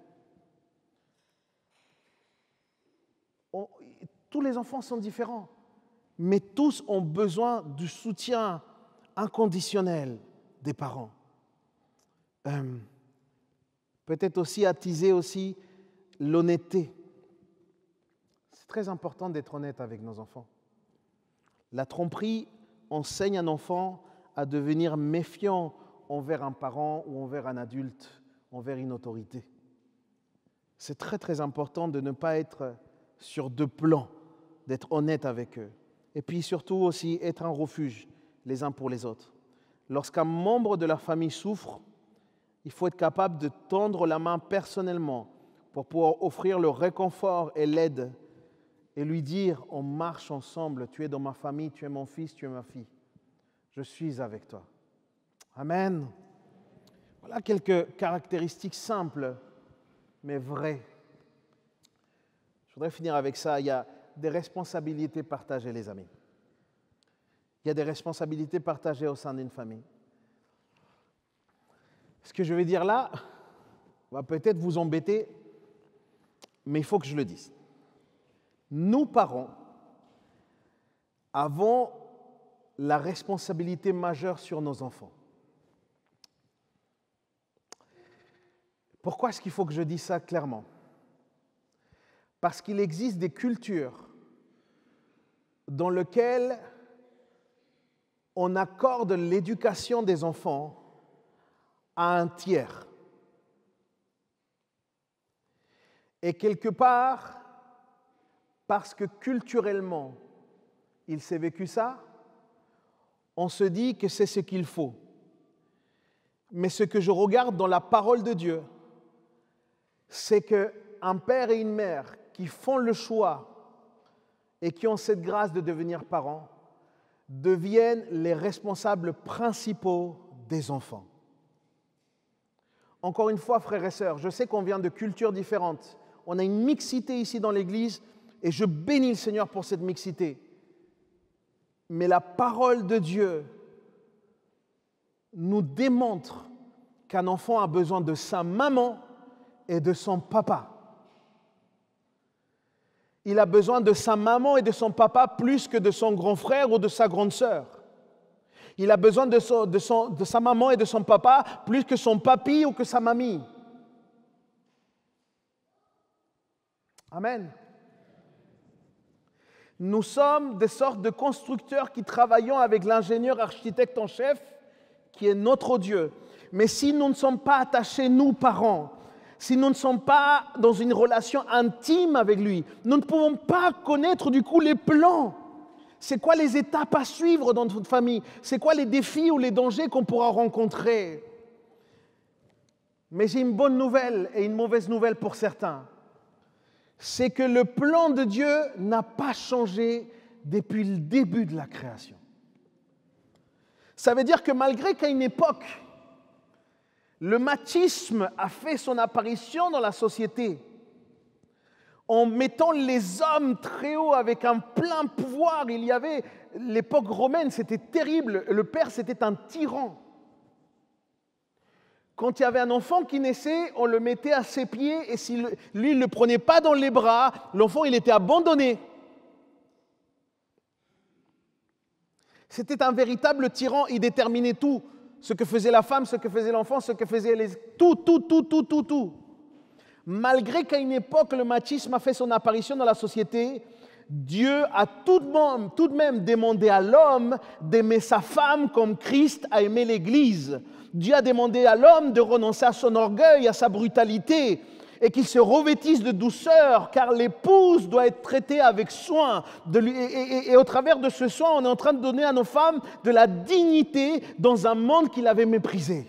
Tous les enfants sont différents, mais tous ont besoin du soutien inconditionnel des parents. Peut-être aussi attiser aussi l'honnêteté. C'est très important d'être honnête avec nos enfants. La tromperie enseigne un enfant à devenir méfiant envers un parent ou envers un adulte, envers une autorité. C'est très très important de ne pas être sur deux plans, d'être honnête avec eux. Et puis surtout aussi être un refuge les uns pour les autres. Lorsqu'un membre de la famille souffre, il faut être capable de tendre la main personnellement pour pouvoir offrir le réconfort et l'aide et lui dire « On marche ensemble, tu es dans ma famille, tu es mon fils, tu es ma fille. Je suis avec toi. » Amen. Voilà quelques caractéristiques simples, mais vraies. Je voudrais finir avec ça. Il y a des responsabilités partagées, les amis. Il y a des responsabilités partagées au sein d'une famille. Ce que je vais dire là va peut-être vous embêter, mais il faut que je le dise. Nous, parents, avons la responsabilité majeure sur nos enfants. Pourquoi est-ce qu'il faut que je dise ça clairement? Parce qu'il existe des cultures dans lesquelles on accorde l'éducation des enfants à un tiers. Et quelque part, parce que culturellement, il s'est vécu ça, on se dit que c'est ce qu'il faut. Mais ce que je regarde dans la parole de Dieu, c'est qu'un père et une mère qui font le choix et qui ont cette grâce de devenir parents deviennent les responsables principaux des enfants. Encore une fois, frères et sœurs, je sais qu'on vient de cultures différentes. On a une mixité ici dans l'Église et je bénis le Seigneur pour cette mixité. Mais la parole de Dieu nous démontre qu'un enfant a besoin de sa maman et de son papa. Il a besoin de sa maman et de son papa plus que de son grand frère ou de sa grande sœur. Il a besoin de sa maman et de son papa plus que son papy ou que sa mamie. Amen. Nous sommes des sortes de constructeurs qui travaillons avec l'ingénieur architecte en chef, qui est notre Dieu. Mais si nous ne sommes pas attachés, nous, parents, si nous ne sommes pas dans une relation intime avec lui, nous ne pouvons pas connaître du coup les plans. C'est quoi les étapes à suivre dans notre famille? C'est quoi les défis ou les dangers qu'on pourra rencontrer? Mais j'ai une bonne nouvelle et une mauvaise nouvelle pour certains. C'est que le plan de Dieu n'a pas changé depuis le début de la création. Ça veut dire que malgré qu'à une époque, le machisme a fait son apparition dans la société, en mettant les hommes très haut avec un plein pouvoir. Il y avait l'époque romaine, c'était terrible. Le père, c'était un tyran. Quand il y avait un enfant qui naissait, on le mettait à ses pieds et si lui ne le prenait pas dans les bras, l'enfant il était abandonné. C'était un véritable tyran, il déterminait tout. Ce que faisait la femme, ce que faisait l'enfant, ce que faisaient les... Tout. Malgré qu'à une époque, le machisme a fait son apparition dans la société, Dieu a tout de même demandé à l'homme d'aimer sa femme comme Christ a aimé l'Église. Dieu a demandé à l'homme de renoncer à son orgueil, à sa brutalité, et qu'il se revêtisse de douceur, car l'épouse doit être traitée avec soin. Et au travers de ce soin, on est en train de donner à nos femmes de la dignité dans un monde qu'il avait méprisé.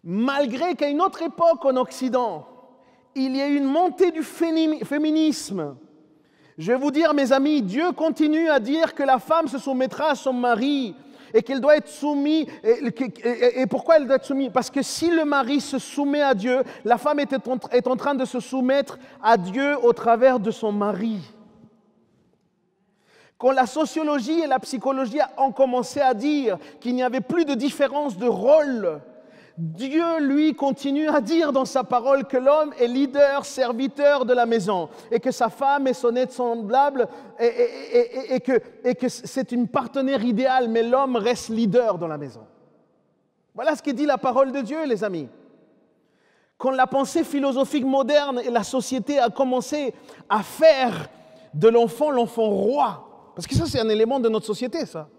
Malgré qu'à une autre époque en Occident, il y a eu une montée du féminisme. Je vais vous dire, mes amis, Dieu continue à dire que la femme se soumettra à son mari et qu'elle doit être soumise. Et pourquoi elle doit être soumise? Parce que si le mari se soumet à Dieu, la femme est en train de se soumettre à Dieu au travers de son mari. Quand la sociologie et la psychologie ont commencé à dire qu'il n'y avait plus de différence de rôle, Dieu, lui, continue à dire dans sa parole que l'homme est leader, serviteur de la maison et que sa femme est son aide semblable et que c'est une partenaire idéale, mais l'homme reste leader dans la maison. Voilà ce que dit la parole de Dieu, les amis. Quand la pensée philosophique moderne et la société a commencé à faire de l'enfant roi, parce que ça, c'est un élément de notre société, ça.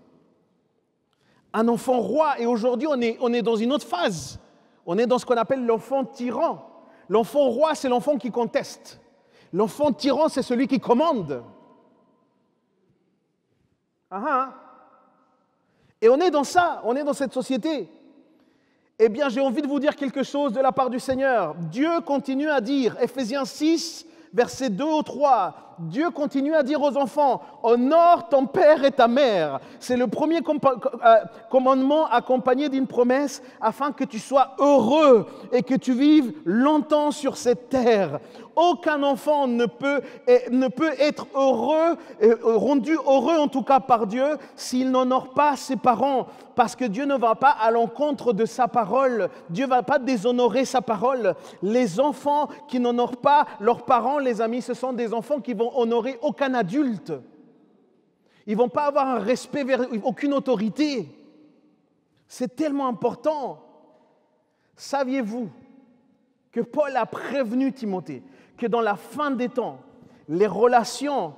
Un enfant roi, et aujourd'hui on est dans une autre phase. On est dans ce qu'on appelle l'enfant tyran. L'enfant roi, c'est l'enfant qui conteste. L'enfant tyran, c'est celui qui commande. Et on est dans ça, on est dans cette société. Eh bien, j'ai envie de vous dire quelque chose de la part du Seigneur. Dieu continue à dire, Ephésiens 6, versets 2 au 3, Dieu continue à dire aux enfants, honore ton père et ta mère. C'est le premier commandement accompagné d'une promesse afin que tu sois heureux et que tu vives longtemps sur cette terre. Aucun enfant ne peut être heureux, rendu heureux en tout cas par Dieu, s'il n'honore pas ses parents. Parce que Dieu ne va pas à l'encontre de sa parole. Dieu ne va pas déshonorer sa parole. Les enfants qui n'honorent pas leurs parents, les amis, ce sont des enfants qui vont honorer aucun adulte. Ils ne vont pas avoir un respect vers aucune autorité. C'est tellement important. Saviez-vous que Paul a prévenu Timothée que dans la fin des temps, les relations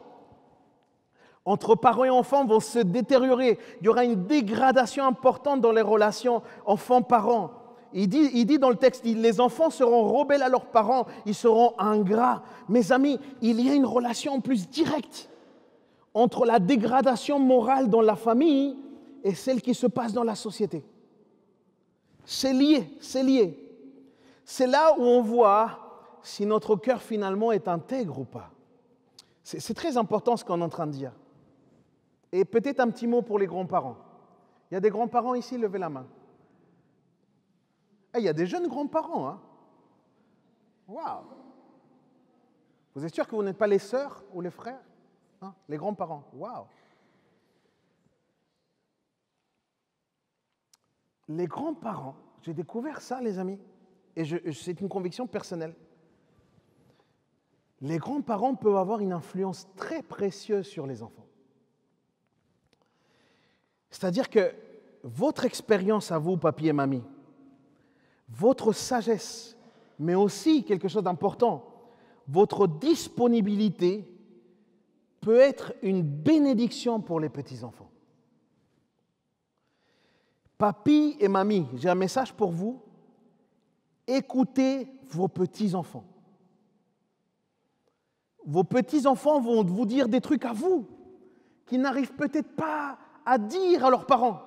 entre parents et enfants vont se détériorer. Il y aura une dégradation importante dans les relations enfants-parents. Il dit dans le texte, les enfants seront rebelles à leurs parents, ils seront ingrats. Mes amis, il y a une relation en plus directe entre la dégradation morale dans la famille et celle qui se passe dans la société. C'est lié, c'est lié. C'est là où on voit si notre cœur finalement est intègre ou pas. C'est très important ce qu'on est en train de dire. Et peut-être un petit mot pour les grands-parents. Il y a des grands-parents ici, levez la main. Il y a des jeunes grands-parents. Hein? Waouh! Vous êtes sûr que vous n'êtes pas les sœurs ou les frères? Hein? Les grands-parents. Waouh! Les grands-parents, j'ai découvert ça, les amis, et c'est une conviction personnelle. Les grands-parents peuvent avoir une influence très précieuse sur les enfants. C'est-à-dire que votre expérience à vous, papy et mamie, votre sagesse, mais aussi quelque chose d'important, votre disponibilité peut être une bénédiction pour les petits-enfants. Papy et mamie, j'ai un message pour vous. Écoutez vos petits-enfants. Vos petits-enfants vont vous dire des trucs à vous qu'ils n'arrivent peut-être pas à dire à leurs parents.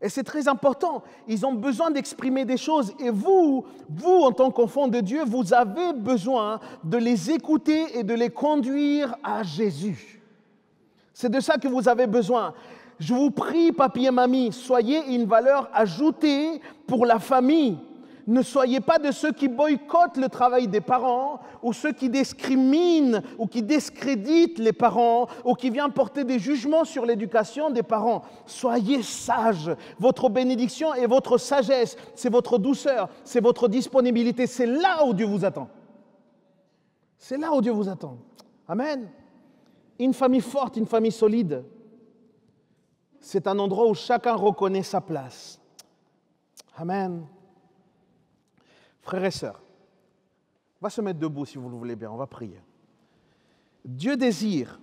Et c'est très important. Ils ont besoin d'exprimer des choses. Et vous, en tant qu'enfants de Dieu, vous avez besoin de les écouter et de les conduire à Jésus. C'est de ça que vous avez besoin. Je vous prie, papy et mamie, soyez une valeur ajoutée pour la famille. Ne soyez pas de ceux qui boycottent le travail des parents ou ceux qui discriminent ou qui discréditent les parents ou qui viennent porter des jugements sur l'éducation des parents. Soyez sages. Votre bénédiction et votre sagesse, c'est votre douceur, c'est votre disponibilité. C'est là où Dieu vous attend. C'est là où Dieu vous attend. Amen. Une famille forte, une famille solide, c'est un endroit où chacun reconnaît sa place. Amen. Frères et sœurs, on va se mettre debout si vous le voulez bien, on va prier. Dieu désire,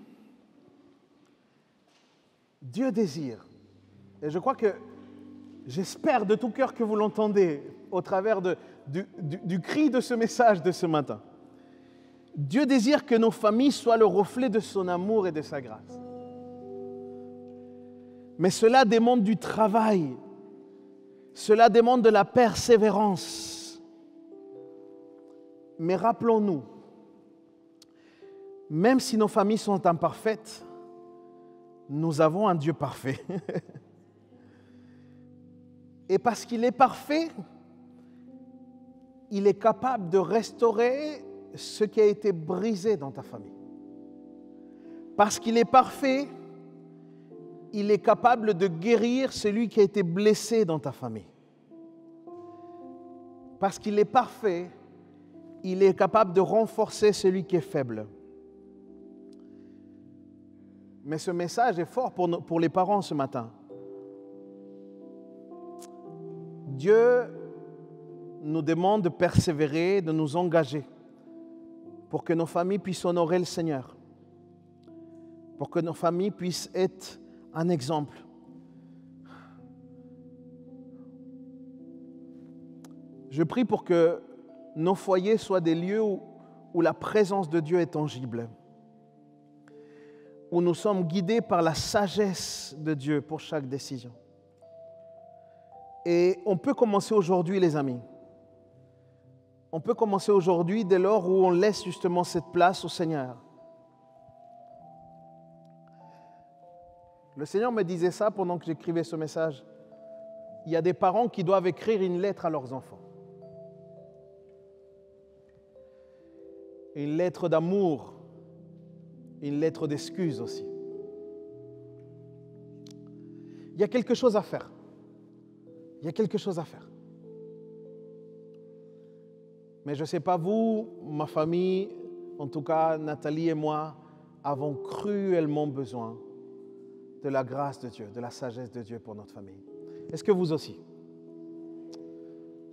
et je crois que, j'espère de tout cœur que vous l'entendez au travers du cri de ce message de ce matin. Dieu désire que nos familles soient le reflet de son amour et de sa grâce. Mais cela demande du travail, cela demande de la persévérance. Mais rappelons-nous, même si nos familles sont imparfaites, nous avons un Dieu parfait. Et parce qu'il est parfait, il est capable de restaurer ce qui a été brisé dans ta famille. Parce qu'il est parfait, il est capable de guérir celui qui a été blessé dans ta famille. Parce qu'il est parfait, il est capable de renforcer celui qui est faible. Mais ce message est fort pour les parents ce matin. Dieu nous demande de persévérer, de nous engager pour que nos familles puissent honorer le Seigneur, pour que nos familles puissent être un exemple. Je prie pour que nos foyers soient des lieux où la présence de Dieu est tangible, où nous sommes guidés par la sagesse de Dieu pour chaque décision. Et on peut commencer aujourd'hui, les amis. On peut commencer aujourd'hui dès lors où on laisse justement cette place au Seigneur. Le Seigneur me disait ça pendant que j'écrivais ce message. Il y a des parents qui doivent écrire une lettre à leurs enfants. Une lettre d'amour, une lettre d'excuse aussi. Il y a quelque chose à faire. Il y a quelque chose à faire. Mais je ne sais pas vous, ma famille, en tout cas Nathalie et moi, avons cruellement besoin de la grâce de Dieu, de la sagesse de Dieu pour notre famille. Est-ce que vous aussi?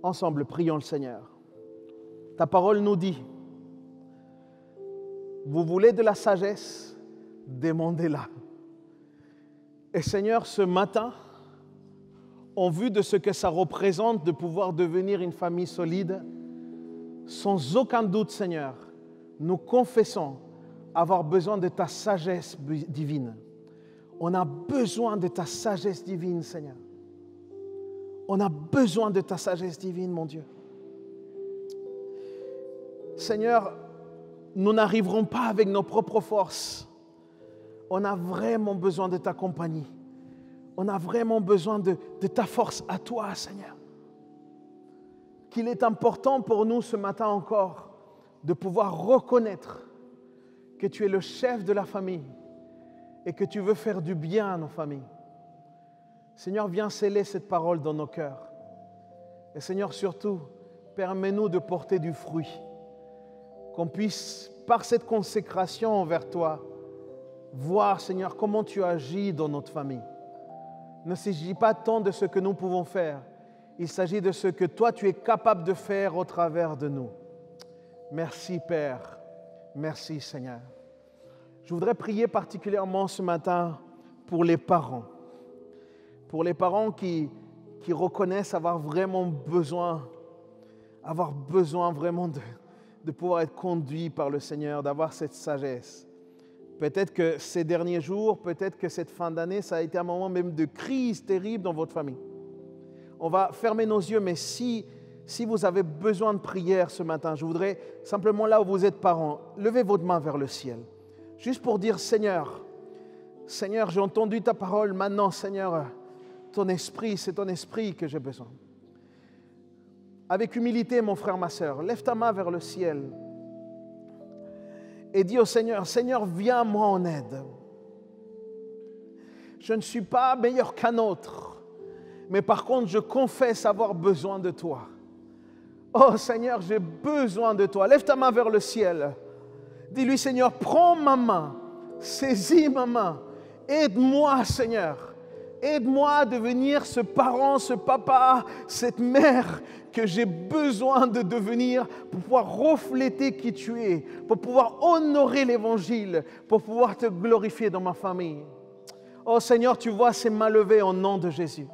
Ensemble, prions le Seigneur. Ta parole nous dit, vous voulez de la sagesse, demandez-la. Et Seigneur, ce matin, en vue de ce que ça représente de pouvoir devenir une famille solide, sans aucun doute, Seigneur, nous confessons avoir besoin de ta sagesse divine. On a besoin de ta sagesse divine, Seigneur. On a besoin de ta sagesse divine, mon Dieu. Seigneur, nous n'arriverons pas avec nos propres forces. On a vraiment besoin de ta compagnie. On a vraiment besoin de ta force à toi, Seigneur. Qu'il est important pour nous ce matin encore de pouvoir reconnaître que tu es le chef de la famille et que tu veux faire du bien à nos familles. Seigneur, viens sceller cette parole dans nos cœurs. Et Seigneur, surtout, permets-nous de porter du fruit. Qu'on puisse, par cette consécration envers toi, voir, Seigneur, comment tu agis dans notre famille. Il ne s'agit pas tant de ce que nous pouvons faire. Il s'agit de ce que toi, tu es capable de faire au travers de nous. Merci, Père. Merci, Seigneur. Je voudrais prier particulièrement ce matin pour les parents. Pour les parents qui reconnaissent avoir vraiment besoin vraiment de pouvoir être conduits par le Seigneur, d'avoir cette sagesse. Peut-être que ces derniers jours, peut-être que cette fin d'année, ça a été un moment même de crise terrible dans votre famille. On va fermer nos yeux, mais si vous avez besoin de prière ce matin, je voudrais simplement là où vous êtes parents, levez votre main vers le ciel. Juste pour dire, Seigneur, j'ai entendu ta parole, maintenant, Seigneur, ton esprit, c'est ton esprit que j'ai besoin. Avec humilité, mon frère, ma sœur, lève ta main vers le ciel et dis au Seigneur, Seigneur, viens moi en aide. Je ne suis pas meilleur qu'un autre, mais par contre, je confesse avoir besoin de toi. Oh Seigneur, j'ai besoin de toi. Lève ta main vers le ciel. Dis-lui, Seigneur, prends ma main, saisis ma main, aide-moi, Seigneur. Aide-moi à devenir ce parent, ce papa, cette mère que j'ai besoin de devenir pour pouvoir refléter qui tu es, pour pouvoir honorer l'Évangile, pour pouvoir te glorifier dans ma famille. Oh Seigneur, tu vois ces mains levées au nom de Jésus.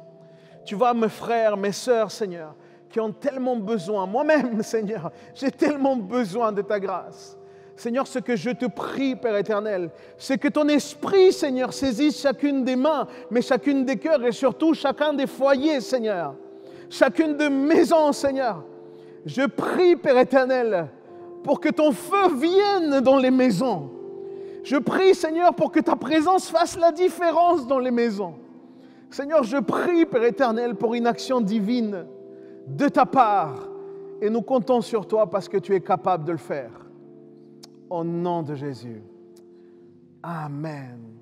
Tu vois mes frères, mes sœurs, Seigneur, qui ont tellement besoin. Moi-même, Seigneur, j'ai tellement besoin de ta grâce. Seigneur, ce que je te prie, Père éternel, c'est que ton esprit, Seigneur, saisisse chacune des mains, mais chacune des cœurs et surtout chacun des foyers, Seigneur. Chacune des maisons, Seigneur. Je prie, Père éternel, pour que ton feu vienne dans les maisons. Je prie, Seigneur, pour que ta présence fasse la différence dans les maisons. Seigneur, je prie, Père éternel, pour une action divine de ta part. Et nous comptons sur toi parce que tu es capable de le faire. Au nom de Jésus. Amen.